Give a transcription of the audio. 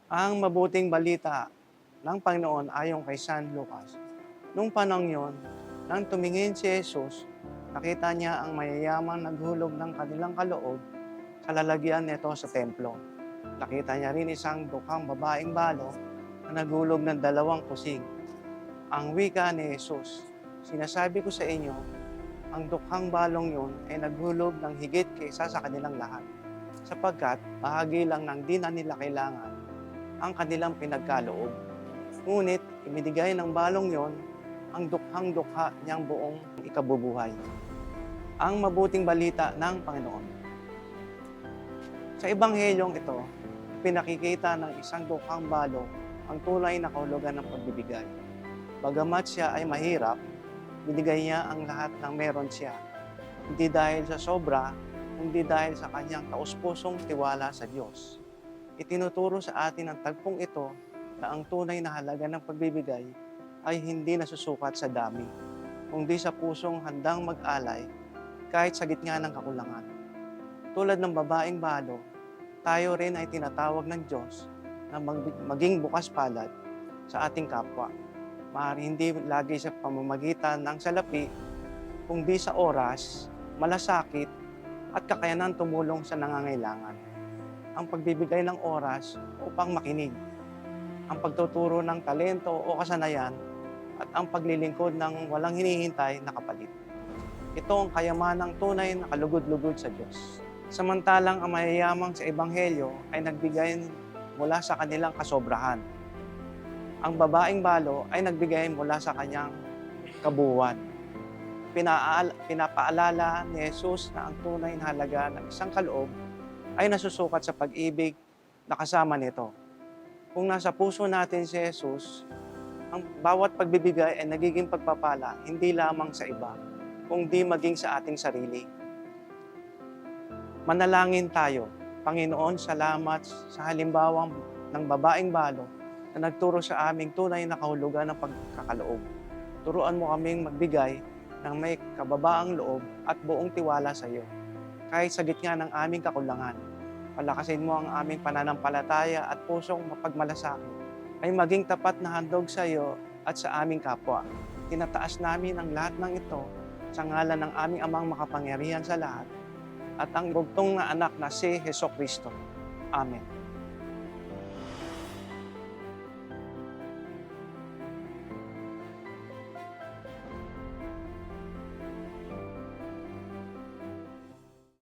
Ang mabuting balita ng Panginoon ayon kay San Lucas. Nung panahon yon, nang tumingin si Jesus, nakita niya ang mayayamang naghulog ng kanilang kaloob sa lalagyan nito sa templo. Nakita niya rin isang dukhang babaeng balo na naghulog ng 2 kusing. Ang wika ni Jesus, "Sinasabi ko sa inyo, ang dukhang balong yun ay naghulog ng higit kaysa sa kanilang lahat, sapagkat bahagi lang ng di na nila kailangan ang kanilang pinagkaloob. Ngunit ibinigay ng balong yon ang dukhang-dukha niyang buong ikabubuhay." Ang mabuting balita ng Panginoon. Sa ebanghelyong ito, pinakikita ng isang dukhang balo ang tunay na kahulugan ng pagbibigay. Bagamat siya ay mahirap, binigay niya ang lahat ng meron siya. Hindi dahil sa sobra, kundi dahil sa kanyang taus-pusong tiwala sa Diyos. Itinuturo sa atin ang tagpong ito na ang tunay na halaga ng pagbibigay ay hindi nasusukat sa dami, kundi sa pusong handang mag-alay kahit sa gitna ng kakulangan. Tulad ng babaeng balo, tayo rin ay tinatawag ng Diyos na maging bukas palad sa ating kapwa. Maaari hindi lagi sa pamamagitan ng salapi, kundi sa oras, malasakit, at kakayanan tumulong sa nangangailangan. Ang pagbibigay ng oras upang makinig, ang pagtuturo ng talento o kasanayan, at ang paglilingkod ng walang hinihintay na kapalit. Ito ang kayamanang tunay na kalugod-lugod sa Diyos. Samantalang ang mayayamang sa Ebanghelyo ay nagbigay mula sa kanilang kasobrahan. Ang babaeng balo ay nagbigay mula sa kanyang kabuuan. Pinapaalala ni Jesus na ang tunay na halaga ng isang kaloob ay nasusukat sa pag-ibig na kasama nito. Kung nasa puso natin si Jesus, ang bawat pagbibigay ay nagiging pagpapala hindi lamang sa iba, kundi maging sa ating sarili. Manalangin tayo. Panginoon, salamat sa halimbawang ng babaeng balo na nagturo sa aming tunay na kahulugan ng pagkakaloob. Turuan mo kaming magbigay ng may kababaang loob at buong tiwala sa iyo. Kahit sa gitna ng aming kakulangan, palakasin mo ang aming pananampalataya at pusong mapagmalasakit ay maging tapat na handog sa iyo at sa aming kapwa. Tinataas namin ang lahat ng ito sa ngalan ng aming amang makapangyarihan sa lahat at ang bugtong na anak na si Hesukristo. Amen.